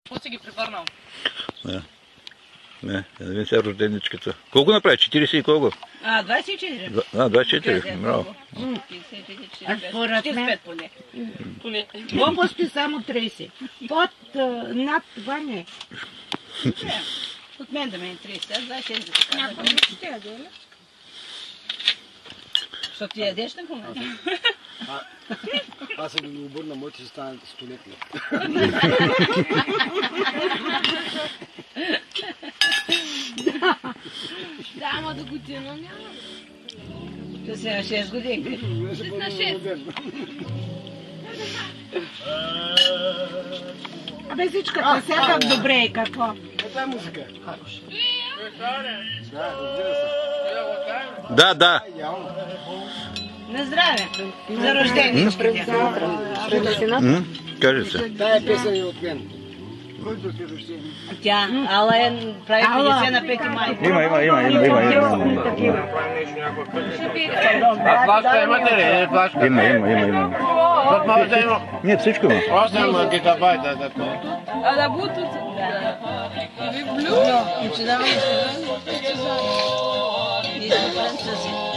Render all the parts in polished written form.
Какво си ги превърнал? Да. Не видим сега рожденичката. Колко направи? 40 и колко? 24. 24. Браво. А според мен глупости само 30. Над това не. От мен да ме е 30, аз 24. Някой ще яде ли? Защото ти ядеш на момента. Аз съм го обърна, моите ще станат столетни. Да, ама до година няма. Да си на 6 години. На 6. Абе всичката сега добре и какво? Това е музика. Да. На здраве. За рождение. Кажи се. Тая песен е от мен. Който ти рожден? Тя, Ала прави 50 на 5 май. Има. А флашка имате ли? Флашка? Има. Защото може да има. Не, всичко има. 8 гигабайта за това. А да бутут? Да. Или блю?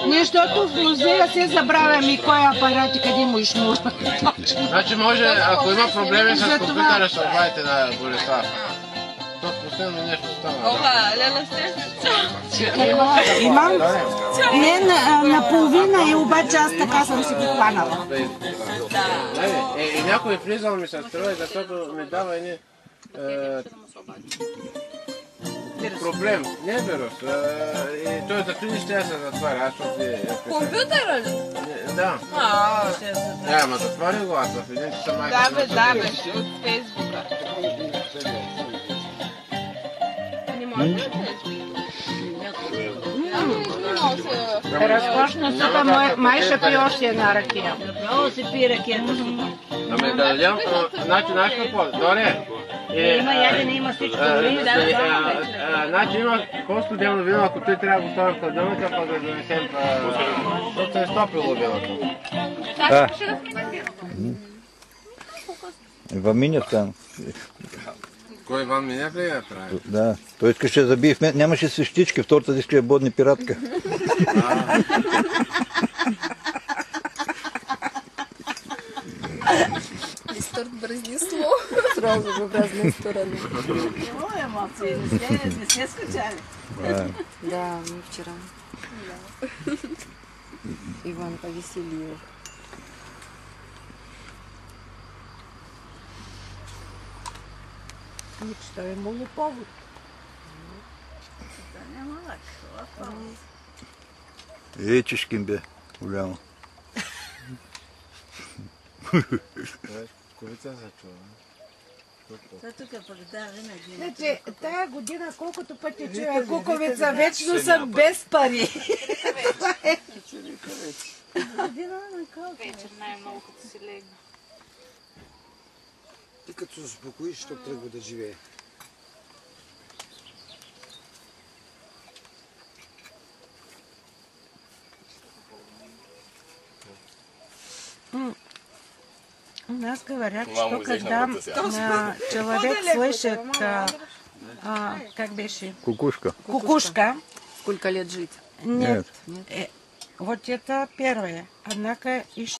Защото в музея се забравям и кой апарат и къде му изшнурва. Значи може, ако има проблеми с компютъра, ще обадите на Борислав. Защото последно нещо става. Ова, лела сте? Имам? Не, наполовина и обаче аз така съм си ги хванала. И някой влизал ми се струва, защото ми дава едни проблем. Не е вирус. И той за 3 дни ще се затваря. Аз ще ви... Компютъра ли? Да. Да, ама затваря го аз в един часа майка. Да, бе, от Фейсбука. Не може да Разкошна супа, май ще пи още една ракия. Направо се пие ракета. Ами да дадем, значи знаеш какво? Доре. Има ядене, има всичко. Значи има по-студено вино, ако той трябва да го ставим в хладилника, пък да занесем, защото се е стопило виното. Иван Минев там. Кой Иван Минев ли я прави? Да. Той искаше да забие в мен. Нямаше свещички, втората да искаше бодни пиратка. Листърт бръзнисло. Сразу в разные стороны. Ой, емоции, не сте скачали. Да, мы вчера. Иван повеселил. Что ему не повод. Ечешкин бе, голямо. Ковица се чува. Значи, тая година, колкото пъти чуя куковица, вечно съм без пари. Вечер най-много като си легна. Ти като се успокоиш, ще тръгва да живее. У нас говорят, что когда человек слышит, как бишь? Кукушка. Кукушка. Сколько лет жить? Нет. Вот это первое. Однако